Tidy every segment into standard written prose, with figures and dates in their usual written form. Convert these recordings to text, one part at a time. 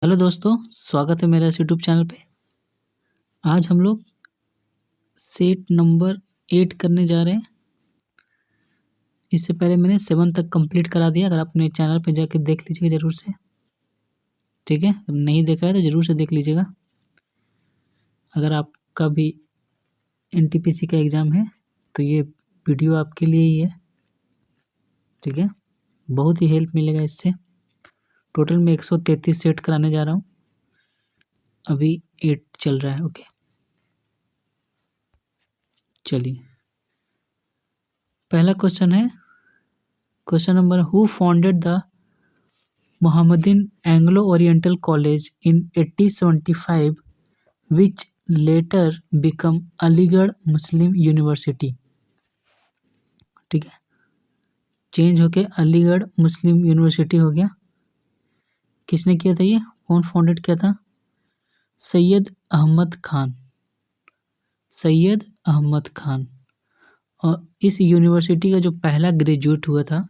Hello दोस्तों, स्वागत है मेरा इस यूट्यूब चैनल पे। आज हम लोग सेट नंबर 8 करने जा रहे हैं। इससे पहले मैंने 7 तक कंप्लीट करा दिया। अगर अपने चैनल पे जाके देख लीजिएगा ज़रूर से, ठीक है। अगर नहीं देखा है तो ज़रूर से देख लीजिएगा। अगर आपका भी एनटीपीसी का एग्ज़ाम है तो ये वीडियो आपके लिए ही है, ठीक है। बहुत ही हेल्प मिलेगा इससे। टोटल मैं 133 सेट कराने जा रहा हूँ। अभी 8 चल रहा है, ओके। चलिए, पहला क्वेश्चन है, question number, who founded the Mohammedan Anglo-Oriental College in 1875, which later become Aligarh Muslim university. ठीक है, चेंज होके अलीगढ़ मुस्लिम यूनिवर्सिटी हो गया। किसने किया था ये, कौन फाउंडेड किया था? सैयद अहमद खान। सैयद अहमद खान। और इस यूनिवर्सिटी का जो पहला ग्रेजुएट हुआ था,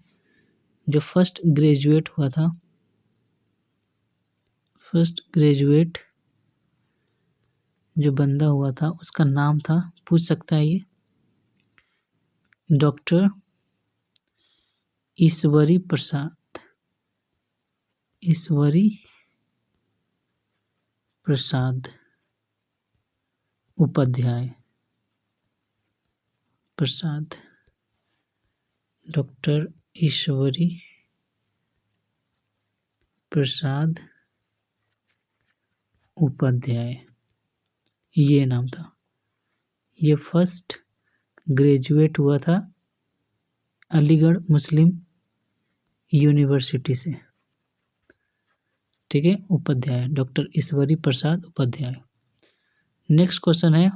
जो फर्स्ट ग्रेजुएट हुआ था, फर्स्ट ग्रेजुएट जो बंदा हुआ था उसका नाम था, पूछ सकता है ये, डॉक्टर ईश्वरी प्रसाद। ईश्वरी प्रसाद उपाध्याय। प्रसाद, डॉक्टर ईश्वरी प्रसाद उपाध्याय, ये नाम था। ये फर्स्ट ग्रेजुएट हुआ था अलीगढ़ मुस्लिम यूनिवर्सिटी से, ठीक है। Upadhyay, doctor Ishwari Prasad Upadhyay. Next question है,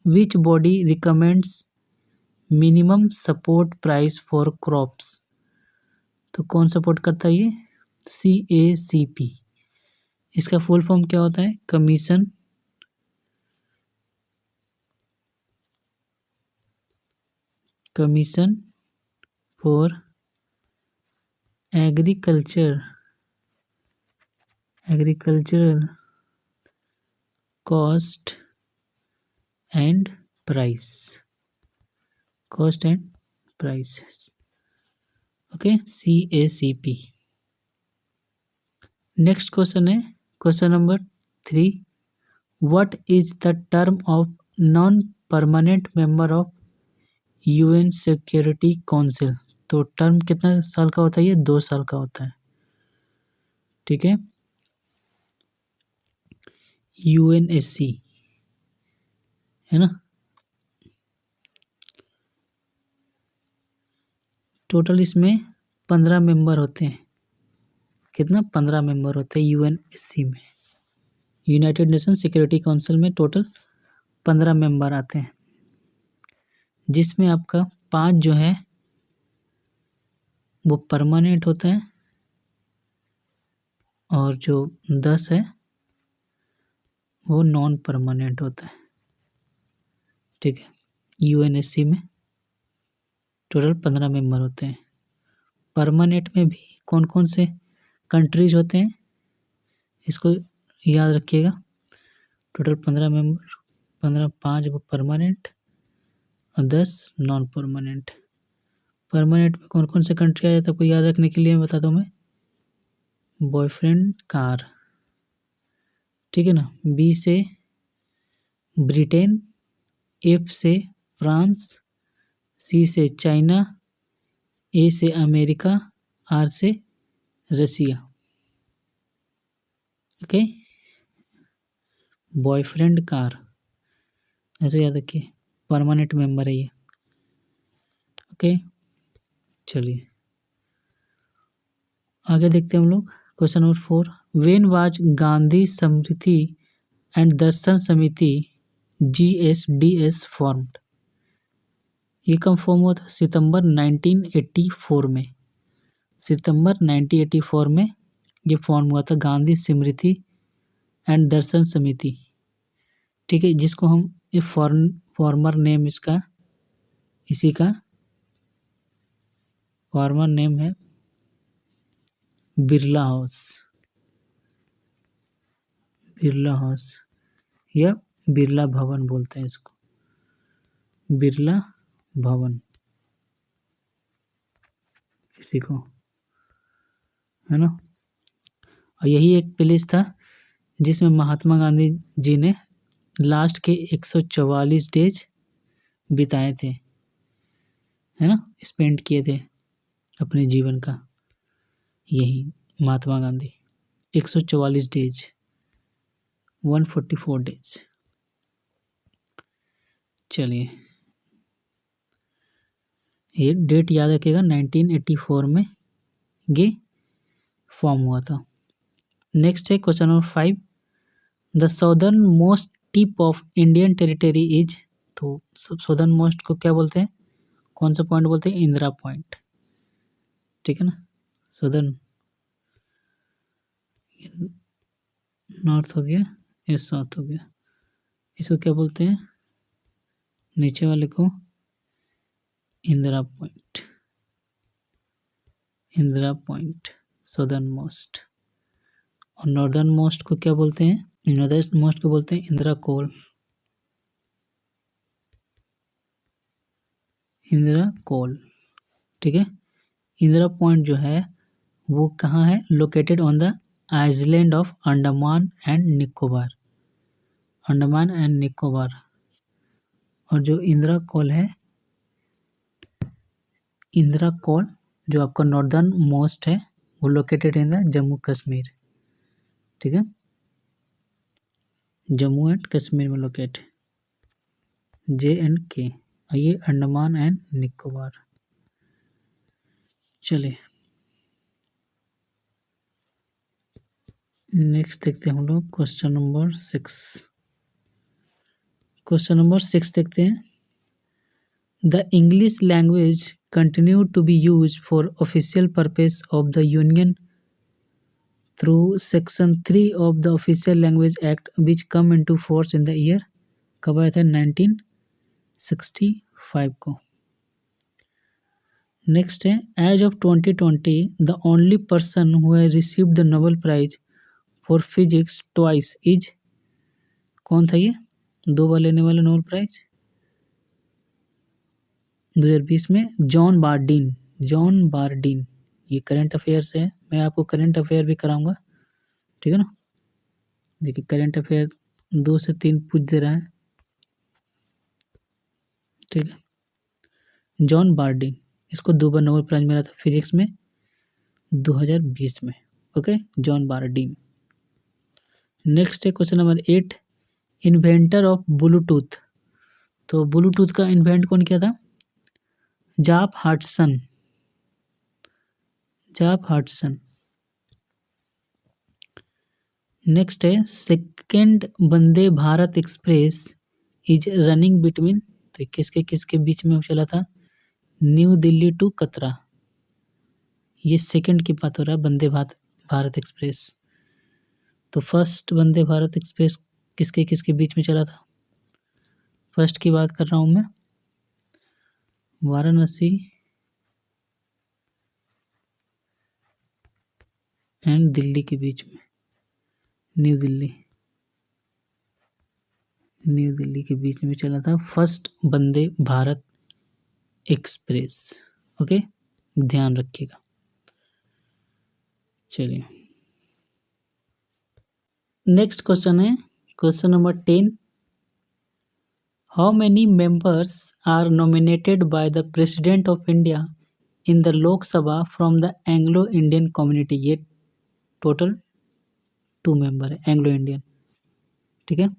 which body recommends minimum support price for crops. तो कौन सपोर्ट करता है ये? CACP। इसका फुल फॉर्म क्या होता है? Commission for agricultural cost and price. Cost and prices, okay, CACP। Next question है, question number 3, what is the term of non permanent member of UN security council. तो term कितना साल का होता है? ये 2 साल का होता है, ठीक है। UNSC है ना। टोटल इसमें 15 मेंबर होते हैं। कितना? 15 मेंबर होते हैं UNSC में। यूनाइटेड नेशन सिक्योरिटी काउंसिल में टोटल 15 मेंबर आते हैं, जिसमें आपका 5 जो है वो परमानेंट होते हैं और जो 10 है वो नॉन परमानेंट होता है, ठीक है। UNSC में टोटल 15 मेंबर होते हैं। परमानेंट में भी कौन कौन से कंट्रीज होते हैं, इसको याद रखिएगा। टोटल 15 मेंबर, 15, 5 वो परमानेंट और 10 नॉन परमानेंट। परमानेंट में कौन कौन से कंट्री आ जाता है आपको याद रखने के लिए मैं बताता हूँ मैं। बॉयफ्रेंड कार, ठीक है ना। B से ब्रिटेन, F से फ्रांस, C से चाइना, A से अमेरिका, R से रसिया, ओके। बॉयफ्रेंड कार ऐसे याद रखिए, परमानेंट मेंबर है ये, ओके। चलिए आगे देखते हैं हम लोग। Question number 4, when was Gandhi Smriti and Darshan Samiti GSDS formed. ये कब फॉर्म हुआ था? सितंबर 1984 में। सितंबर 1984 में ये फॉर्म हुआ था, गांधी स्मृति एंड दर्शन समिति, ठीक है। जिसको हम ये फॉर्मर नेम इसका, इसी का फॉर्मर नेम है बिरला हाउस, बिरला हाउस या बिरला भवन बोलते हैं इसको, बिरला भवन किसी को, है ना। और यही एक प्लेस था जिसमें महात्मा गांधी जी ने लास्ट के 144 डेज बिताए थे, है ना, स्पेंड किए थे अपने जीवन का, यही महात्मा गांधी 144 डेज, 144 डेज। चलिए, ये डेट याद रखिएगा, 1984 में ये फॉर्म हुआ था। नेक्स्ट है question number 5, the southern most tip of Indian territory is, तो साउदर्न मोस्ट को क्या बोलते हैं, कौन सा पॉइंट बोलते हैं, इंदिरा पॉइंट, ठीक है ना। साउदर्न नॉर्थ हो गया, ये साउथ हो गया, इसको क्या बोलते हैं, नीचे वाले को Indira point, Indira point southern most. और नॉर्दर्न मोस्ट को क्या बोलते हैं, नॉर्दर्न मोस्ट को बोलते हैं इंदिरा कोल, इंदिरा कोल, ठीक है। इंदिरा पॉइंट जो है वो कहाँ है, located on the island of Andaman and Nicobar, Andaman and Nicobar. और जो इंदिरा कोल है, इंदिरा कोल जो आपका नॉर्दर्न मोस्ट है वो located in the Jammu Kashmir, ठीक है, जम्मू एंड कश्मीर में लोकेट, JNK, और ये अंडमान एंड निकोबार। चलिए नेक्स्ट देखते हैं हम लोग क्वेश्चन नंबर 6। क्वेश्चन नंबर 6 देखते हैं, the English language continue to be use for official purpose of the union through section 3 of the official language act which come into force in the year, कब आया था, 1965 को। Next है, as of 2020 the only person who has received the Nobel prize for physics twice is, कौन था ये, 2 बार लेने वाले नोबेल प्राइज, 2020 में जॉन बार्डीन, जॉन बार्डीन। ये करंट अफेयर्स है, मैं आपको करंट अफेयर भी कराऊंगा, ठीक है ना। देखिए करंट अफेयर 2 से 3 पूछ दे रहा है, ठीक है। जॉन बार्डीन, इसको 2 बार नोबेल प्राइज मिला था फिजिक्स में 2020 में, ओके, जॉन बार्डीन। नेक्स्ट है question number 8, inventor of Bluetooth, तो ब्लूटूथ का इन्वेंट कौन किया था, जाप हडसन, जाप हडसन। नेक्स्ट है, second Vande Bharat express is running between, तो किसके किसके बीच में चला था, न्यू दिल्ली टू कतरा, ये सेकंड की बात हो रहा है, वंदे भारत एक्सप्रेस। तो फर्स्ट वंदे भारत एक्सप्रेस किसके किसके बीच में चला था, फर्स्ट की बात कर रहा हूँ मैं, वाराणसी एंड दिल्ली के बीच में, न्यू दिल्ली, न्यू दिल्ली के बीच में चला था first Vande Bharat express, okay, ध्यान रखिएगा। चलिए नेक्स्ट क्वेश्चन है question number 10, how many members are nominated by the president of India in the Lok Sabha from the Anglo Indian community, ये टोटल 2 मेंबर है एंग्लो इंडियन, ठीक है।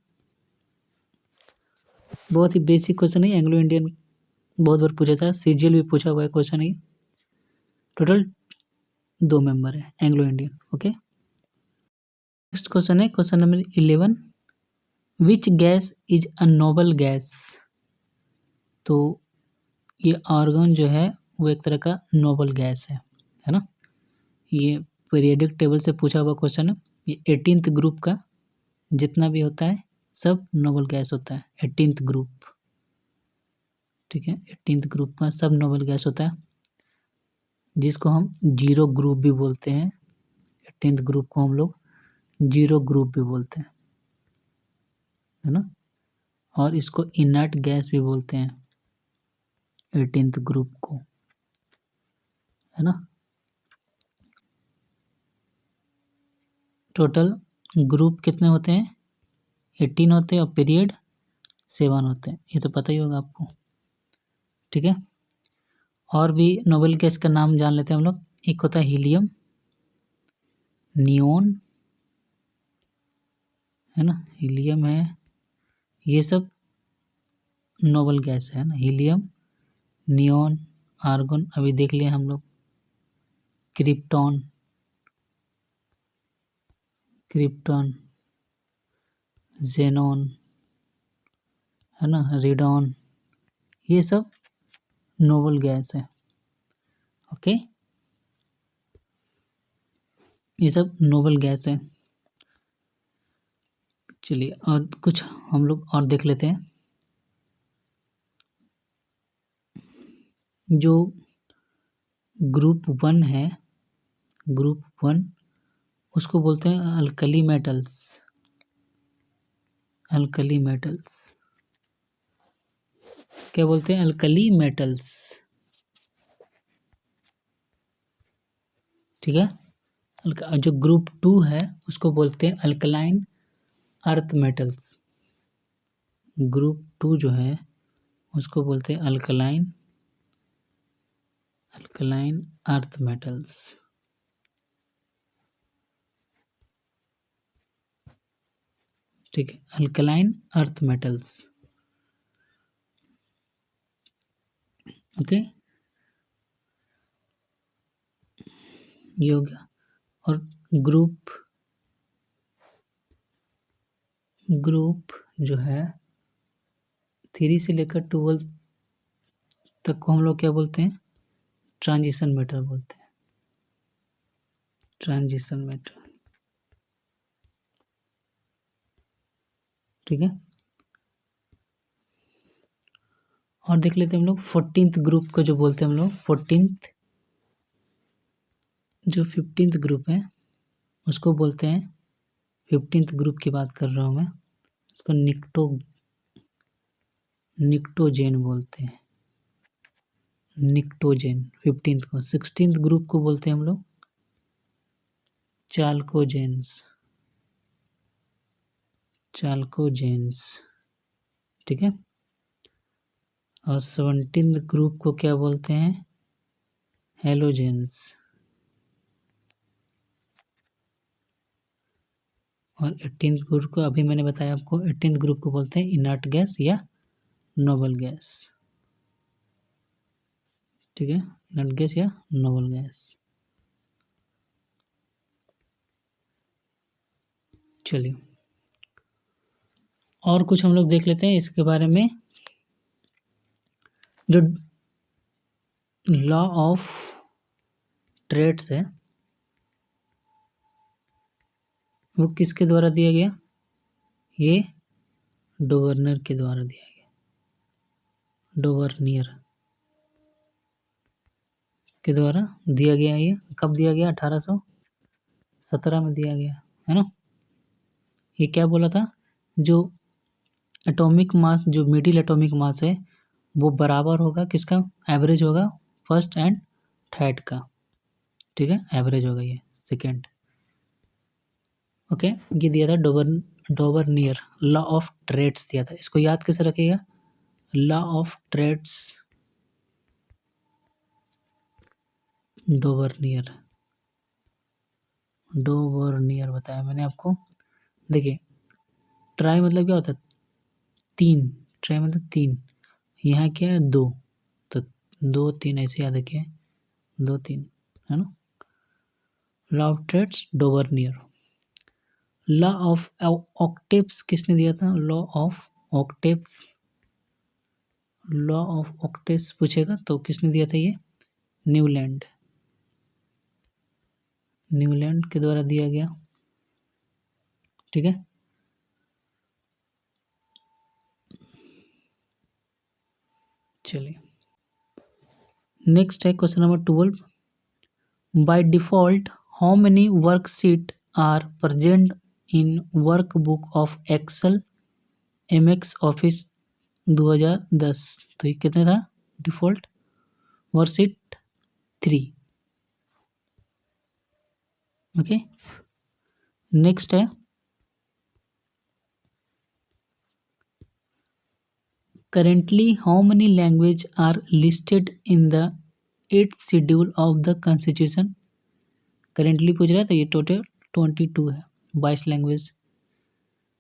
बहुत ही बेसिक क्वेश्चन है, एंग्लो इंडियन बहुत बार पूछा था, CGL भी पूछा हुआ है क्वेश्चन है, टोटल 2 मेंबर है Anglo Indian, okay. Next question है question number 11, which gas is a noble gas, तो ये आर्गन जो है वो एक तरह का नोबल गैस है ना। ये पीरियोडिक टेबल से पूछा हुआ क्वेश्चन है, ये 18th ग्रुप का जितना भी होता है सब नोबल गैस होता है, 18th ग्रुप, ठीक है, 18th ग्रुप का सब नोबल गैस होता है, जिसको हम 0 ग्रुप भी बोलते हैं, 18th ग्रुप को हम लोग 0 ग्रुप भी बोलते हैं, है ना, और इसको इनर्ट गैस भी बोलते हैं 18th ग्रुप को, है ना। टोटल ग्रुप कितने होते हैं, 18 होते हैं और पीरियड 7 होते हैं, ये तो पता ही होगा आपको, ठीक है। और भी नोबेल गैस का नाम जान लेते हैं हम लोग। एक होता है हीलियम, नियोन, है ना, हीलियम है, ये सब नोबेल गैस है ना, हीलियम, नियोन, आर्गन अभी देख लिए हम लोग, क्रिप्टॉन, जेनॉन, है ना, रेडॉन, ये सब नोबेल गैस है। ओके, ये सब नोबेल गैस है। चलिए और कुछ हम लोग और देख लेते हैं। जो ग्रुप 1 है, ग्रुप 1 उसको बोलते हैं अल्कली मेटल्स, अल्कली मेटल्स, क्या बोलते हैं, अल्कली मेटल्स, ठीक है। जो ग्रुप 2 है उसको बोलते हैं अल्कलाइन अर्थ मेटल्स, ग्रुप 2 जो है उसको बोलते हैं अल्कलाइन अर्थ मेटल्स, ठीक है, अल्कलाइन अर्थ मेटल्स। ओके, ये हो गया। और ग्रुप जो है 3 से लेकर 12 तक को हम लोग क्या बोलते हैं, ट्रांजिशन मेटल बोलते हैं, ट्रांजिशन मेटल, ठीक है। और देख लेते हैं हम लोग 14th ग्रुप को जो बोलते हैं हम लोग 14th, जो 15th ग्रुप है उसको बोलते हैं, 15th ग्रुप की बात कर रहा हूँ मैं, उसको निक्टोजेन बोलते हैं, निक्टोजेन 15th को। 16th ग्रुप को बोलते हैं हम लोग चाल्कोजेंस, ठीक है। और 17th ग्रुप को क्या बोलते हैं, हेलोजेंस। और 18th ग्रुप को अभी मैंने बताया आपको, 18th ग्रुप को बोलते हैं इनर्ट गैस या नोबल गैस, ठीक है, इनर्ट गैस या नोबल गैस। चलिए और कुछ हम लोग देख लेते हैं इसके बारे में। जो लॉ ऑफ ट्रेड्स है वो किसके द्वारा दिया गया, ये डोवर्नर के द्वारा दिया गया, डोवर्नियर के द्वारा दिया गया। ये कब दिया गया, 1817 में दिया गया, है ना। ये क्या बोला था, जो एटॉमिक मास, जो मिडिल एटॉमिक मास है वो बराबर होगा किसका, एवरेज होगा फर्स्ट एंड थर्ड का, ठीक है, एवरेज होगा ये सेकेंड। ओके, ये दिया था डोवर्नियर, लॉ ऑफ ट्रेड्स दिया था। इसको याद कैसे रखिएगा, लॉ ऑफ ट्रेड्स, डोवर्नियर बताया मैंने आपको। देखिए ट्राई मतलब क्या होता है, 3, ट्राई मतलब 3, यहाँ क्या है 2, तो 2 3 ऐसे याद रखिए, 2 3, है ना। Law of triads Dobereiner. Law of octaves किसने दिया था, लॉ ऑफ ऑक्टेव्स पूछेगा तो किसने दिया था, ये न्यूलैंड के द्वारा दिया गया, ठीक है। चलिए नेक्स्ट है question number 12। By default how many worksheet are present in workbook of Excel MX office 2010, तो ये कितने था डिफ़ॉल्ट वर्कशीट 3। ओके, नेक्स्ट है currently how many language are listed in the 8th schedule of the constitution। Currently पूछ रहा है तो ये टोटल 22 है, 22 लैंग्वेज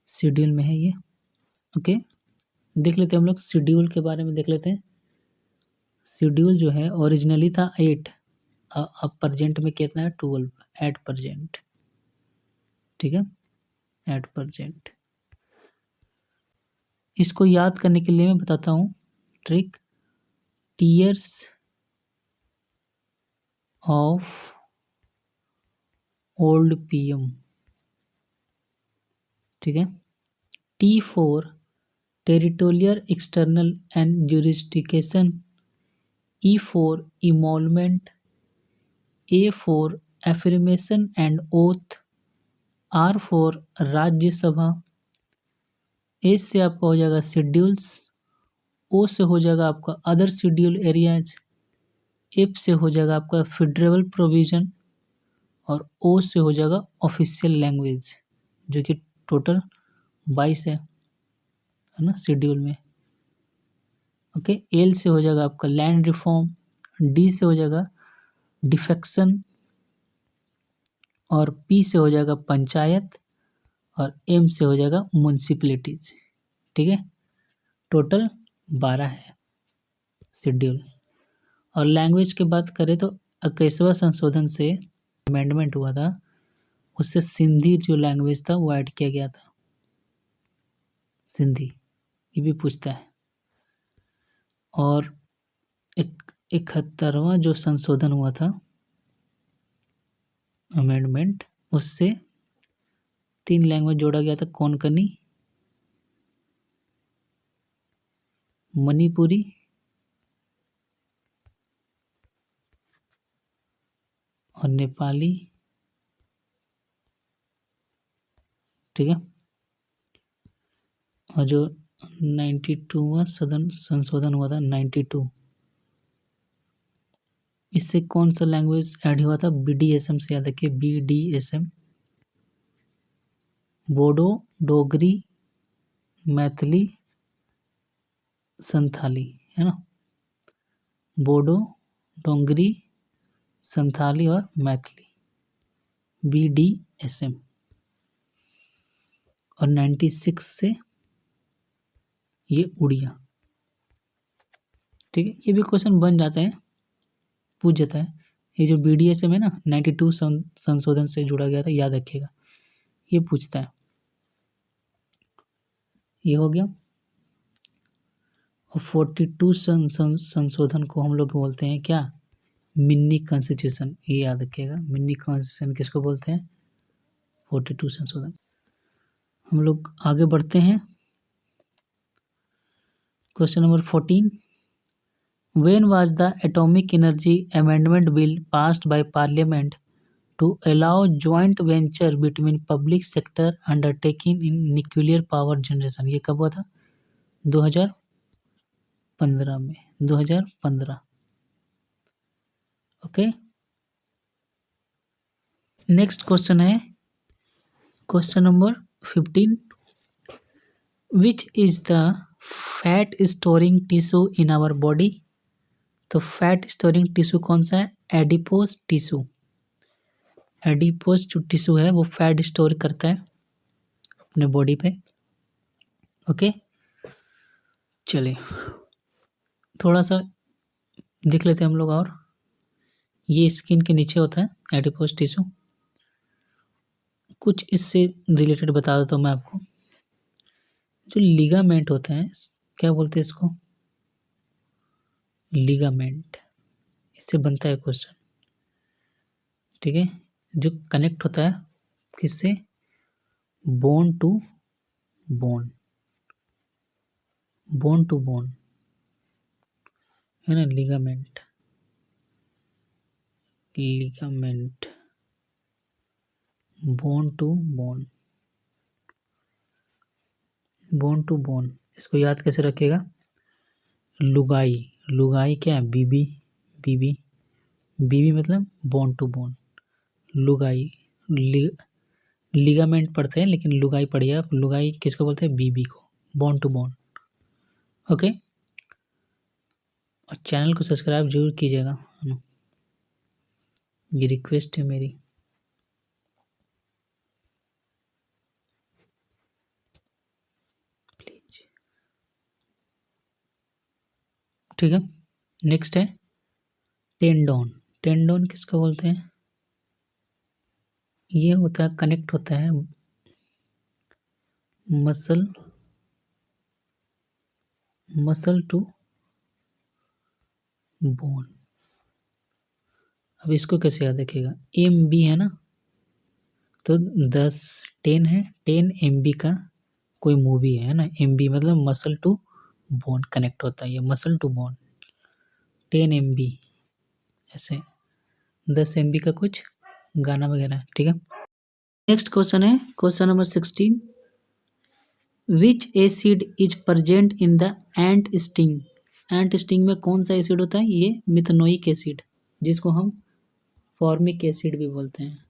शेड्यूल में है ये। ओके, देख लेते हैं हम लोग शेड्यूल के बारे में देख लेते हैं। शेड्यूल जो है ओरिजिनली था 8, अब प्रजेंट में कितना है 12 एट प्रजेंट। ठीक है, एट प्रजेंट। इसको याद करने के लिए मैं बताता हूँ trick. Tears of old PM. ठीक है, T4 territorial external and jurisdiction, E4 इमोलमेंट, A4 affirmation and oath, R4 Rajya Sabha, S से आपका हो जाएगा शेड्यूल्स, ओ से हो जाएगा आपका अदर शेड्यूल एरियाज, एफ से हो जाएगा आपका फेडरल प्रोविजन और ओ से हो जाएगा ऑफिशियल लैंग्वेज, जो कि टोटल 22 है ना शेड्यूल में। ओके, एल से हो जाएगा आपका लैंड रिफॉर्म, डी से हो जाएगा डिफेक्शन और पी से हो जाएगा पंचायत और एम से हो जाएगा म्यूनसिपैलिटीज। ठीक है, टोटल 12 है शेड्यूल। और लैंग्वेज की बात करें तो 21वां संशोधन से अमेंडमेंट हुआ था, उससे सिंधी जो लैंग्वेज था वो ऐड किया गया था। सिंधी ये भी पूछता है। और 71वां जो संशोधन हुआ था अमेंडमेंट, उससे 3 लैंग्वेज जोड़ा गया था, कोंकणी, मणिपुरी और नेपाली। ठीक है, और जो 92वां सदन संशोधन हुआ था 92, इससे कौन सा लैंग्वेज ऐड हुआ था? BDSM से याद रखिए, BDSM, बोडो, डोगरी, मैथिली, संथाली, है ना। बोडो, डोंगरी, संथाली और मैथिली, BDSM। और 96 से ये उड़िया। ठीक है, ये भी क्वेश्चन बन जाता है, पूछ जाता है। ये जो BDSM है ना 92 संशोधन से जुड़ा गया था, याद रखिएगा, ये पूछता है। ये हो गया। और 42 संशोधन को हम लोग बोलते हैं क्या? Mini constitution. ये याद रखिएगा, मिनी कॉन्स्टिट्यूशन किसको बोलते हैं? 42 संशोधन। हम लोग आगे बढ़ते हैं। Question number 14, when was the atomic energy amendment bill passed by parliament to allow joint venture between public sector undertaking in nuclear power generation? ये कब हुआ था? 2015 में, 2015। ओके, नेक्स्ट क्वेश्चन है question number 15, which is the fat storing tissue in our body? तो fat storing tissue कौन सा है? Adipose tissue. एडिपोज जो टिश्यू है वो फैट स्टोर करता है अपने बॉडी पे। ओके, चलिए थोड़ा सा देख लेते हैं हम लोग। और ये स्किन के नीचे होता है एडिपोज टिश्यू। कुछ इससे रिलेटेड बता देता हूँ मैं आपको। जो लिगामेंट होता है, क्या बोलते हैं इसको? लिगामेंट, इससे बनता है क्वेश्चन। ठीक है, जो कनेक्ट होता है किससे? Bone to bone, bone to bone, है ना, ligament. Ligament, bone to bone. Bone to bone, इसको याद कैसे रखेगा? लुगाई, लुगाई क्या है? बीबी, बीबी, बीबी मतलब बोन टू बोन। लुगाई, लिगामेंट पढ़ते हैं लेकिन लुगाई पढ़िए आप। लुगाई किसको बोलते हैं? बीबी को, बोन टू बोन। ओके, और चैनल को सब्सक्राइब जरूर कीजिएगा, ये रिक्वेस्ट है मेरी। प्लीज, ठीक है। नेक्स्ट है टेंडोन। टेंडोन किसको बोलते हैं? ये होता है, कनेक्ट होता है मसल, मसल टू बोन। अब इसको कैसे याद रखिएगा? एम बी है ना, तो 10 10 है, 10 MB का कोई मूवी है ना। MB मतलब मसल टू बोन कनेक्ट होता है, ये मसल टू बोन। 10 MB ऐसे 10 MB का कुछ गाना वगैरह, ठीक है। नेक्स्ट क्वेश्चन है question number 16, which acid is present in the ant sting. Ant sting में कौन सा एसिड होता है? ये मिथनोइक एसिड, जिसको हम फॉर्मिक एसिड भी बोलते हैं,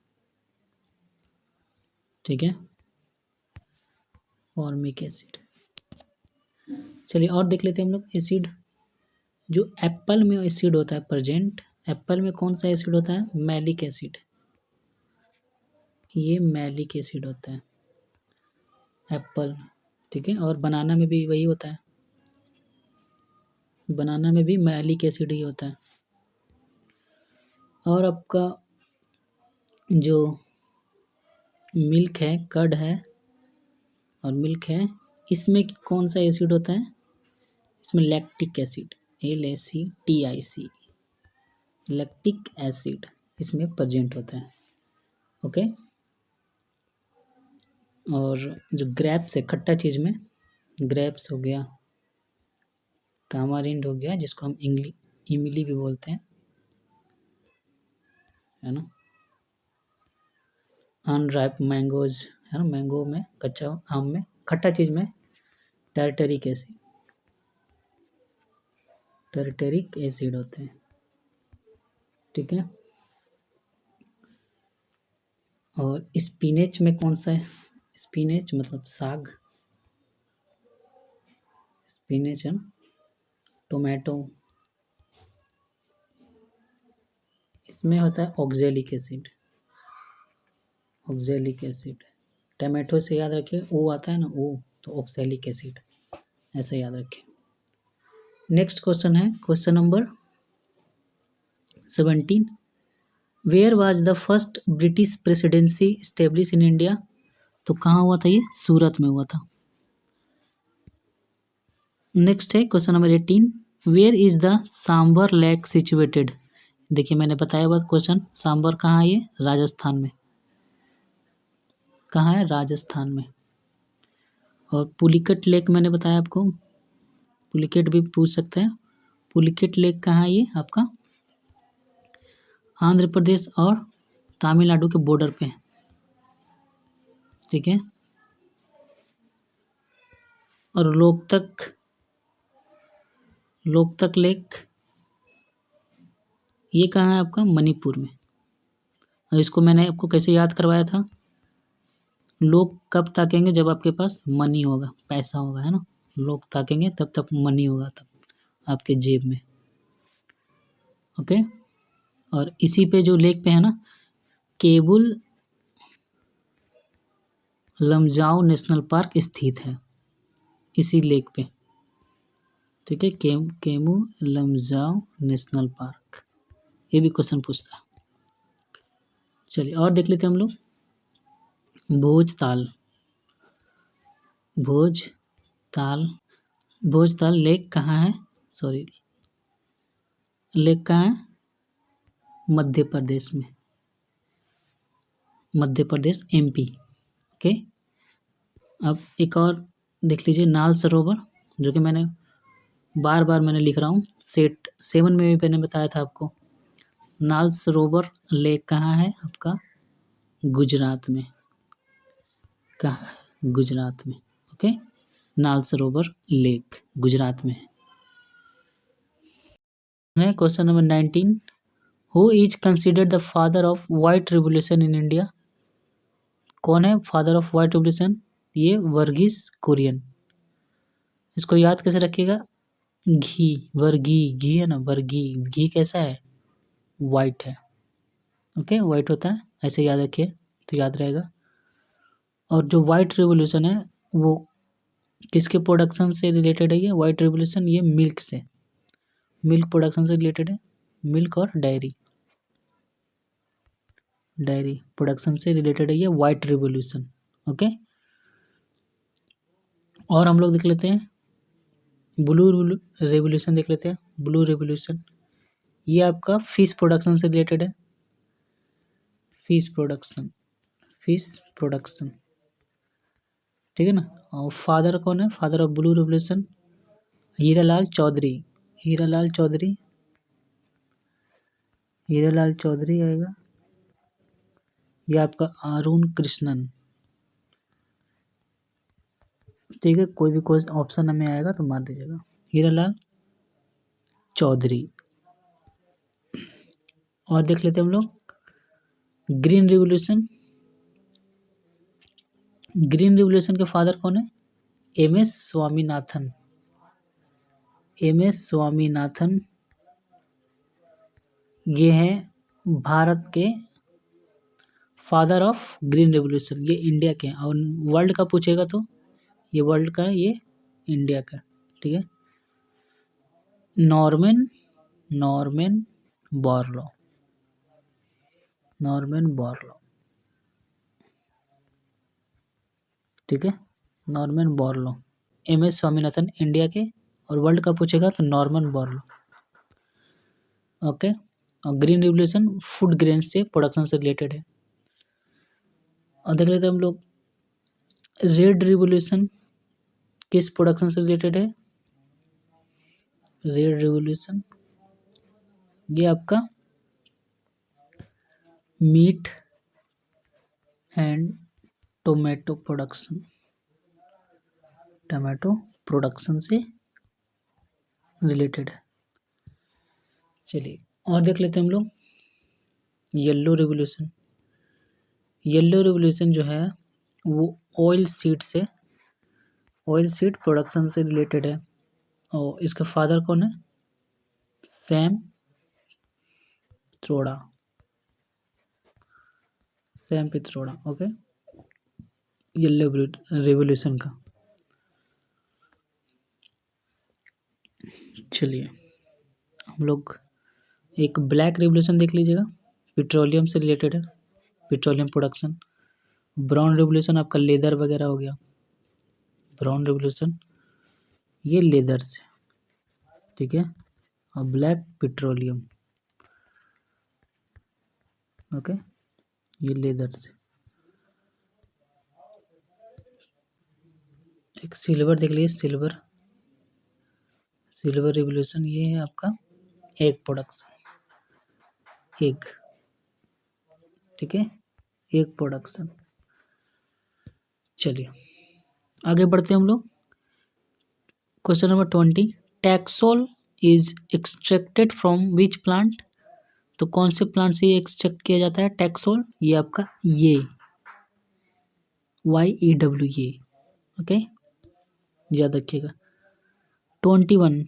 ठीक है, फॉर्मिक एसिड। चलिए और देख लेते हैं हम लोग एसिड। जो एप्पल में एसिड होता है प्रेजेंट, एप्पल में कौन सा एसिड होता है? मैलिक एसिड, ये मैलिक एसिड होता है एप्पल, ठीक है। और बनाना में भी वही होता है, बनाना में भी मैलिक एसिड ही होता है। और आपका जो मिल्क है, कर्ड है और मिल्क है, इसमें कौन सा एसिड होता है? इसमें lactic acid, LACTIC, lactic acid इसमें प्रेजेंट होता है, ओके। और जो ग्रेप्स है, खट्टा चीज़ में, ग्रेप्स हो गया, तामारिंड हो गया, जिसको हम इमली भी बोलते हैं, है ना। अनराइप मैंगोज है ना, मैंगो में, कच्चा आम में, खट्टा चीज़ में टारटरिक एसिड, टारटरिक एसिड होते हैं, ठीक है। और स्पिनेच में कौन सा है? स्पिनेच मतलब साग, स्पिनेच है ना, टोमेटो, इसमें होता है oxalic acid, oxalic acid. Tomato से याद रखिए, ओ आता है ना, ओ, तो ऑक्जेलिक एसिड, ऐसे याद रखें। नेक्स्ट क्वेश्चन है question number 17, where was the first British presidency establish in India. तो कहाँ हुआ था? ये सूरत में हुआ था। नेक्स्ट है question number 18, where is the Sambhar lake situated. देखिए मैंने बताया बात क्वेश्चन, सांबर कहाँ है? ये राजस्थान में, कहाँ है? राजस्थान में। और पुलिकट लेक मैंने बताया आपको, पुलिकट भी पूछ सकते हैं, पुलिकट लेक कहाँ है? ये आपका आंध्र प्रदेश और तमिलनाडु के बॉर्डर पे, ठीक है। और लोकतक लेक ये कहाँ है आपका? मणिपुर में। और इसको मैंने आपको कैसे याद करवाया था? लोग कब ताकेंगे? जब आपके पास मनी होगा, पैसा होगा, है ना। लोग ताकेंगे तब तक मनी होगा, तब आपके जेब में, ओके। और इसी पे जो लेक पे है ना, केबुल लमजाओ नेशनल पार्क स्थित है, इसी लेक पे, ठीक है। केमू लमजाओ नेशनल पार्क, ये भी क्वेश्चन पूछता है। चलिए और देख लेते हैं हम लोग, भोजताल, भोजताल लेक कहाँ है? सॉरी, लेक कहाँ है? मध्य प्रदेश में, मध्य प्रदेश MP, ओके। अब एक और देख लीजिए, नाल सरोवर, जो कि मैंने बार बार मैंने लिख रहा हूँ, सेट 7 में भी मैंने बताया था आपको। नाल सरोवर लेक कहाँ है आपका? गुजरात में, कहाँ? गुजरात में, ओके। नाल सरोवर लेक गुजरात में है। Question number 19, who is considered the father of white revolution in India? कौन है फादर ऑफ व्हाइट रिवोल्यूशन? ये वर्गीस कुरियन। इसको याद कैसे रखिएगा? घी है ना, घी कैसा है? वाइट है। ओके, वाइट होता है, ऐसे याद रखिए तो याद रहेगा। और जो वाइट रिवोल्यूशन है वो किसके प्रोडक्शन से रिलेटेड है? ये वाइट रिवोल्यूशन ये मिल्क से, मिल्क प्रोडक्शन से रिलेटेड है। मिल्क और डायरी प्रोडक्शन से रिलेटेड है ये वाइट रिवोल्यूशन। ओके, और हम लोग देख लेते हैं ब्लू रेवोल्यूशन, देख लेते हैं ब्लू रेवोल्यूशन। ये आपका फिश प्रोडक्शन से रिलेटेड है। फिश प्रोडक्शन, ठीक है ना। और फादर कौन है? Father of blue revolution Hiralal Chaudhary आएगा। ये आपका अरुण कृष्णन, ठीक है। कोई भी ऑप्शन हमें आएगा तो मार दीजिएगा। हीरालाल चौधरी। और देख लेते हैं हम लोग ग्रीन रिवोल्यूशन के फादर कौन है? एम.एस. स्वामीनाथन। ये हैं भारत के फादर ऑफ ग्रीन रेवोल्यूशन। ये इंडिया के हैं, और वर्ल्ड का पूछेगा तो ये वर्ल्ड का है, ये इंडिया का, ठीक है। नॉर्मन बोरलॉ, ठीक है। Norman Borlaug, M S. Swaminathan India के, और वर्ल्ड का पूछेगा तो नॉर्मन बोरलॉ। ओके, और ग्रीन रिवोल्यूशन फूड ग्रेन से प्रोडक्शन से रिलेटेड है। और देख लेते हैं हम लोग रेड रिवोल्यूशन किस प्रोडक्शन से रिलेटेड है? रेड रिवोल्यूशन ये आपका मीट एंड टोमेटो प्रोडक्शन से रिलेटेड है। चलिए और देख लेते हैं हम लोग येलो रिवोल्यूशन जो है वो ऑयल सीड प्रोडक्शन से रिलेटेड है। और इसका फादर कौन है? सैम पित्रोड़ा। ओके, येलो रिवोल्यूशन का। चलिए हम लोग एक ब्लैक रिवोल्यूशन देख लीजिएगा, पेट्रोलियम से रिलेटेड है, पेट्रोलियम प्रोडक्शन। ब्राउन रिवोल्यूशन आपका लेदर वगैरह हो गया, ब्राउन रिवोल्यूशन ये लेदर से, ठीक है। और ब्लैक पेट्रोलियम, ओके, ये लेदर से। एक सिल्वर देख लीजिए, सिल्वर रिवोल्यूशन ये है आपका एग प्रोडक्शन, ठीक है, एग प्रोडक्शन। चलिए आगे बढ़ते हैं हम लोग। Question number 20, taxol is extracted from which plant? तो कौन से प्लांट से ये एक्सट्रैक्ट किया जाता है टैक्सोल? ये आपका ये YEWA, ओके, याद रखिएगा। 21,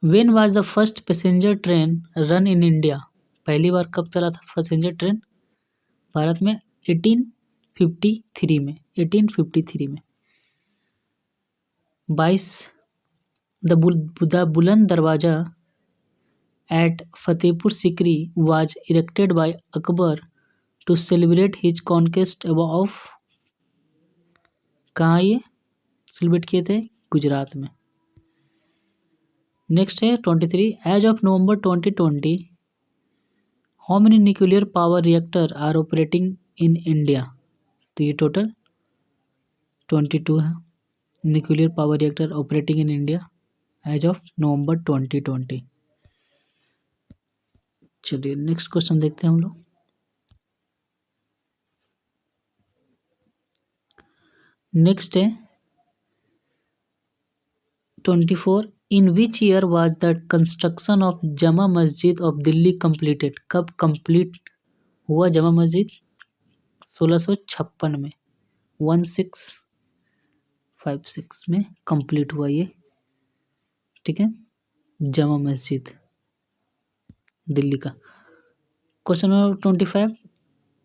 when was the first passenger train run in India? पहली बार कब चला था पैसेंजर ट्रेन भारत में? 1853 में। 22, the Buland Darwaza at Fatehpur Sikri was erected by Akbar to celebrate his conquest of, कहाँ ये सेलिब्रेट किए थे? गुजरात में। नेक्स्ट है 23, as of November 2020 how many nuclear power reactor are operating in India? तो ये टोटल 22 है nuclear power reactor operating in India as of November 2020। चलिए नेक्स्ट क्वेश्चन देखते हैं हम लोग। नेक्स्ट है 24, in which year was the construction of Jama Masjid of Delhi completed? कब कंप्लीट हुआ जमा मस्जिद? 1656 में, 1656 में कंप्लीट हुआ ये, ठीक है, जमा मस्जिद दिल्ली का। क्वेश्चन नंबर 25,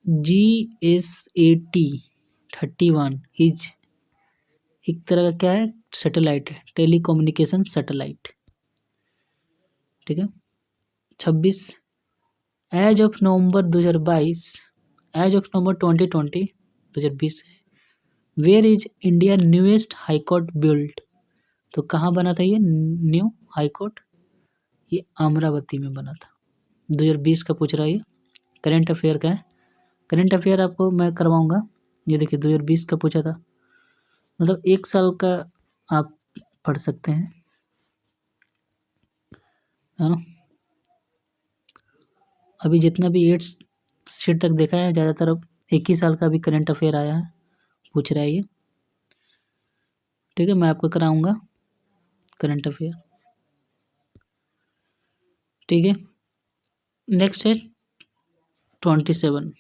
GSAT-31 इज एक तरह का क्या है? सैटेलाइट है, टेलीकम्युनिकेशन सैटेलाइट, ठीक है। 26, as of November 2022, as of November 2020 where is India newest high court built? तो कहाँ बना था ये न्यू हाई कोर्ट? ये अमरावती में बना था। 2020 का पूछ रहा है ये, करंट अफेयर का है। करंट अफेयर आपको मैं करवाऊंगा। ये देखिए 2020 का पूछा था, मतलब 1 साल का आप पढ़ सकते हैं, है ना। अभी जितना भी 8 सीट तक देखा है, ज़्यादातर अब 1 ही साल का भी करंट अफेयर आया है, पूछ रहा है ये, ठीक है। मैं आपको कराऊंगा करंट अफेयर, ठीक है। नेक्स्ट है 27,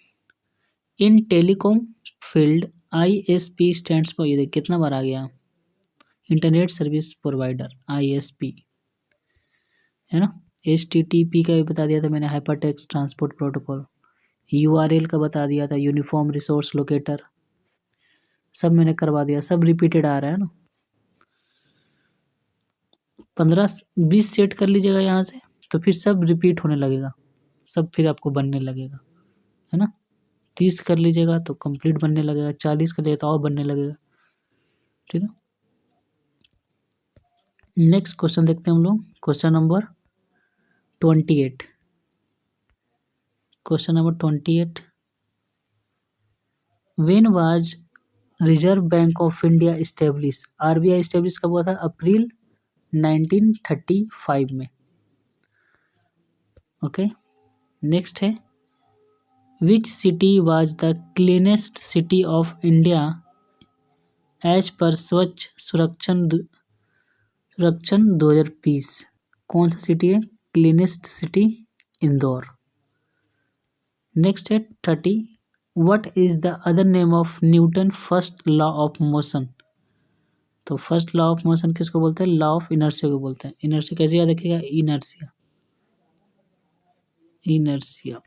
in telecom field ISP stands for, ये देखिए कितना बार आ गया, इंटरनेट सर्विस प्रोवाइडर, ISP, है ना। HTTP का भी बता दिया था मैंने, hyper text transport protocol. URL का बता दिया था, यूनिफॉर्म रिसोर्स लोकेटर, सब मैंने करवा दिया, सब रिपीटेड आ रहा है ना। 15-20 सेट कर लीजिएगा यहाँ से, तो फिर सब रिपीट होने लगेगा, सब फिर आपको बनने लगेगा, है ना। 30 कर लीजिएगा तो कंप्लीट बनने लगेगा, 40 कर लीजिएगा तो और बनने लगेगा, ठीक है। नेक्स्ट क्वेश्चन देखते हैं हम लोग, question number 28। Question number 28, when was Reserve Bank of India establish? RBI establish कब हुआ था? अप्रैल 1935 में, ओके। नेक्स्ट है, which city was the cleanest city of India as per Swachh सुरक्षण 2020? कौन सा सिटी है क्लीनेस्ट सिटी? इंदौर। नेक्स्ट है 30, what is the other name of Newton first law of motion? तो फर्स्ट लॉ ऑफ मोशन किसको बोलते हैं? Law of inertia को बोलते हैं। इनर्शिया कैसे याद रखिएगा? इनर्शिया, इनर्शिया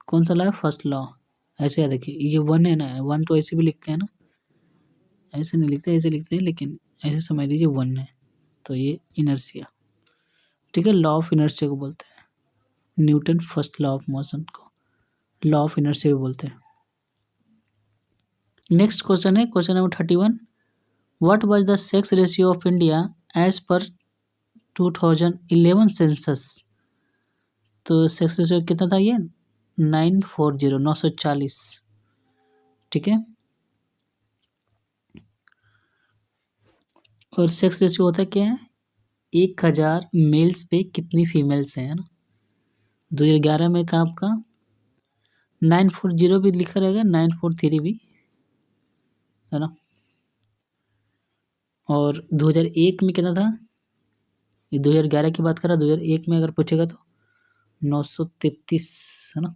कौन सा लॉ है? फर्स्ट लॉ, ऐसे याद रखिए। ये 1 है ना, 1 तो ऐसे भी लिखते हैं ना, ऐसे नहीं लिखते, ऐसे लिखते हैं, लेकिन ऐसे समझ लीजिए 1 है, तो ये इनर्शिया, ठीक है। लॉ ऑफ इनर्शिया को बोलते हैं, Newton first law of motion को लॉ ऑफ इनर्शिया भी बोलते हैं। नेक्स्ट क्वेश्चन है question number 31, what was the sex ratio of India as per 2011 census? तो सेक्स रेशियो कितना था ये? 940, ठीक है। और सेक्स रेशियो होता क्या है? 1000 मेल्स पे कितनी फीमेल्स हैं, है ना। 2011 में था आपका 940 भी लिखा रहेगा, 943 भी, है ना। और 2001 में कितना था? ये 2011 की बात कर रहा, 2001 में अगर पूछेगा तो 933, है ना।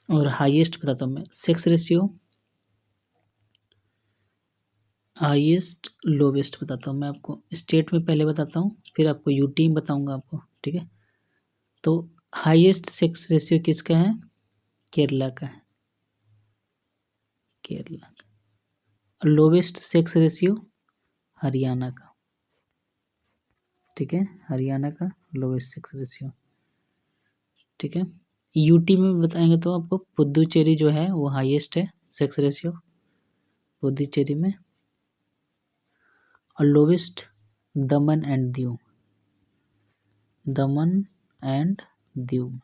और हाईएस्ट बताता हूँ मैं, सेक्स रेशियो हाईएस्ट लोवेस्ट बताता हूँ मैं आपको, स्टेट में पहले बताता हूँ, फिर आपको यूटी में बताऊँगा आपको, ठीक है। तो हाईएस्ट सेक्स रेशियो किसका है? केरला का है, केरला का। और लोवेस्ट सेक्स रेशियो हरियाणा का, ठीक है, हरियाणा का लोवेस्ट सेक्स रेशियो, ठीक है। यूटी में बताएंगे तो आपको पुदुचेरी जो है वो हाईएस्ट है सेक्स रेशियो, पुदुचेरी में। और lowest Daman and Diu, Daman and Diu,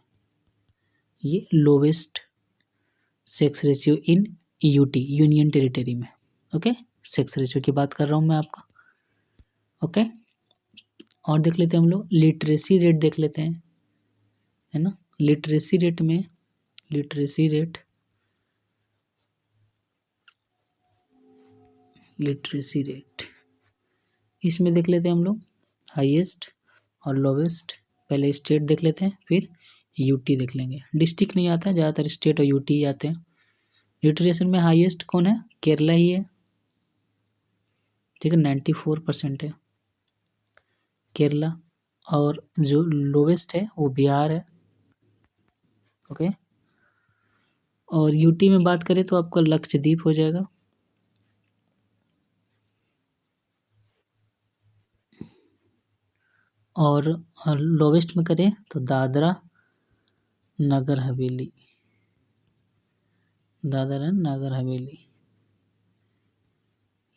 ये lowest sex ratio in UT, union territory में, ओके। सेक्स रेशियो की बात कर रहा हूँ मैं आपका, ओके। और देख लेते हैं हम लोग, लिटरेसी रेट देख लेते हैं, है ना। लिटरेसी रेट में, लिटरेसी रेट लिटरेसी रेट। इसमें देख लेते हैं हम लोग हाईएस्ट और लोवेस्ट। पहले स्टेट देख लेते हैं, फिर यूटी देख लेंगे। डिस्ट्रिक्ट नहीं आता है, ज़्यादातर स्टेट और यूटी ही आते हैं। लिटरेशन में हाईएस्ट कौन है? केरला ही है, ठीक है, 94% है केरला। और जो लोवेस्ट है वो बिहार है, ओके। और यूटी में बात करें तो आपका लक्षद्वीप हो जाएगा, और लोवेस्ट में करें तो दादरा नगर हवेली, दादरा नगर हवेली,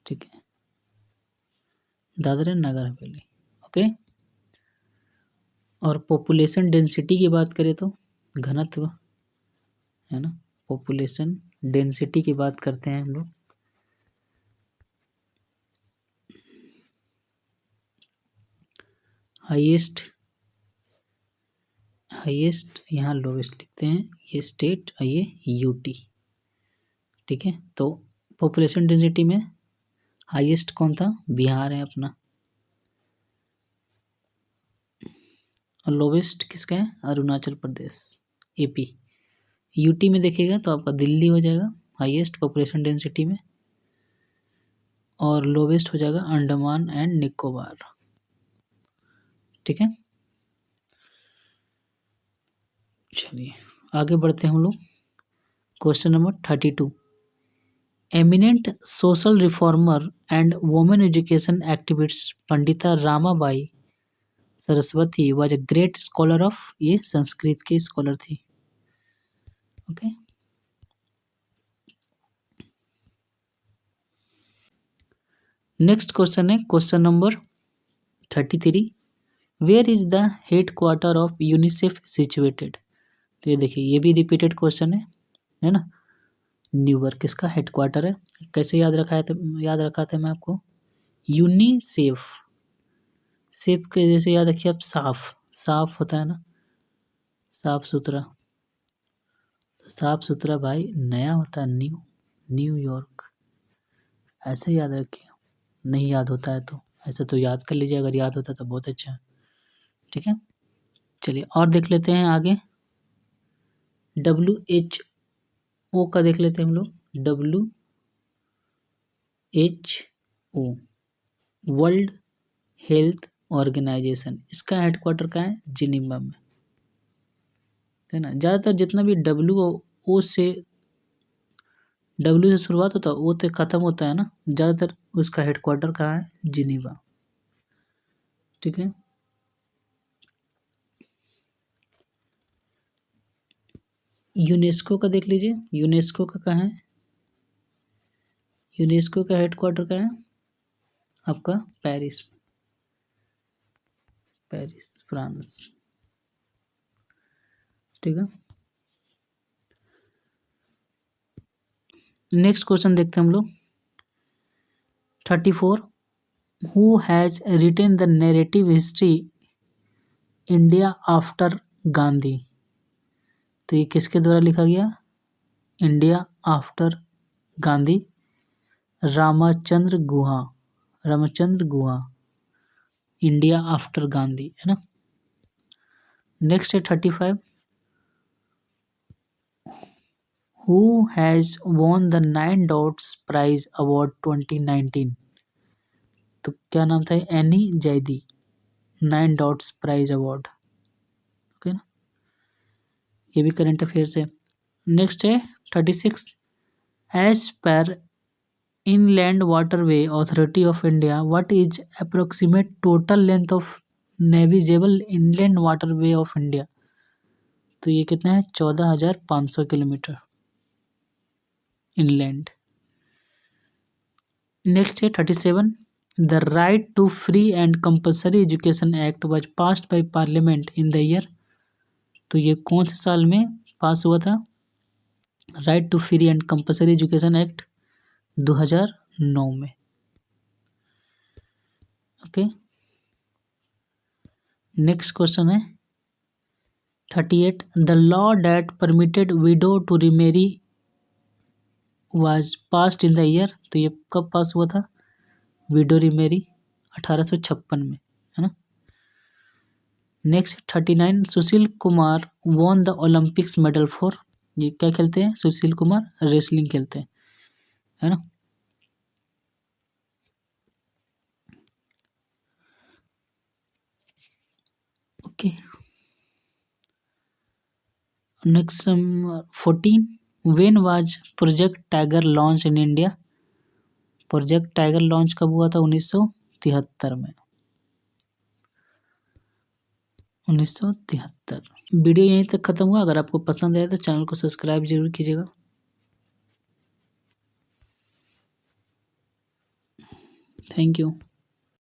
ठीक है, दादरा नगर हवेली, ओके। और पॉपुलेशन डेंसिटी की बात करें तो घनत्व है ना, पॉपुलेशन डेंसिटी की बात करते हैं हम लोग। हाईएस्ट यहाँ लोवेस्ट लिखते हैं, ये स्टेट और ये यूटी, ठीक है। तो पॉपुलेशन डेंसिटी में हाईएस्ट कौन था? बिहार है अपना। और लोवेस्ट किसका है? अरुणाचल प्रदेश, एपी। यूटी में देखिएगा तो आपका दिल्ली हो जाएगा हाईएस्ट पॉपुलेशन डेंसिटी में, और लोवेस्ट हो जाएगा अंडमान एंड निकोबार, ठीक है। चलिए आगे बढ़ते हैं हम लोग। Question number 32। Eminent social reformer and women education activist Pandita Ramabai Saraswati was a great scholar of, ये संस्कृत की स्कॉलर थी, ओके। नेक्स्ट क्वेश्चन है question number 33। Where is the headquarter of UNICEF situated? तो ये देखिए, ये भी रिपीटेड क्वेश्चन है ना। न्यूयॉर्क किसका हेड क्वार्टर है? कैसे याद रखा था मैं आपको? यूनिसेफ, सेफ के जैसे याद रखिए आप, साफ होता है ना, साफ सुथरा। साफ सुथरा भाई नया होता है, न्यूयॉर्क, ऐसे याद रखिए। नहीं याद होता है तो ऐसे तो याद कर लीजिए, अगर याद होता है तो बहुत अच्छा है, ठीक है। चलिए और देख लेते हैं आगे। WHO का देख लेते हैं हम लोग। WHO वर्ल्ड हेल्थ ऑर्गेनाइजेशन, इसका हेडक्वार्टर कहाँ है? जिनीवा में, है ना। ज़्यादातर जितना भी डब्ल्यू से शुरुआत होता है वो तो ख़त्म होता है ना, ज़्यादातर उसका हेडक्वार्टर कहाँ है? जिनीवा, ठीक है। यूनेस्को का देख लीजिए, यूनेस्को का कहाँ है? यूनेस्को का हेडक्वार्टर कहाँ है आपका? पेरिस, फ्रांस, ठीक है। नेक्स्ट क्वेश्चन देखते हैं हम लोग 34। Who has written the narrative history India after Gandhi? तो ये किसके द्वारा लिखा गया? India after Gandhi, Ramachandra Guha, India after Gandhi, है ना। नेक्स्ट है 35। Who has won the 9 dots prize award 2019? तो क्या नाम था? Annie Zaidi, 9 dots prize award, okay ना। ये भी करंट अफेयर्स है। नेक्स्ट है 36। एज पर inland waterway authority of India, what is approximate total length of navigable inland waterway of India? तो ये कितना है? 14,500 किलोमीटर इनलैंड। नेक्स्ट है 37। The right to free and compulsory education act was passed by parliament in the year? तो ये कौन से साल में पास हुआ था? Right to free and compulsory education act 2009 में, ओके। नेक्स्ट क्वेश्चन है 38। The law that permitted widow to remarry was passed in the year, तो ये कब पास हुआ था? विडो रीमेरी 1856 में, है ना। Next 39, Sushil Kumar won the Olympics medal for, ये क्या खेलते हैं सुशील कुमार? रेसलिंग खेलते हैं, है ना। Okay, next 14, when was project tiger launch in India? Project tiger launch कब हुआ था? 1973 में, 1973। वीडियो यहीं तक खत्म हुआ। अगर आपको पसंद आया तो चैनल को सब्सक्राइब जरूर कीजिएगा। Thank you.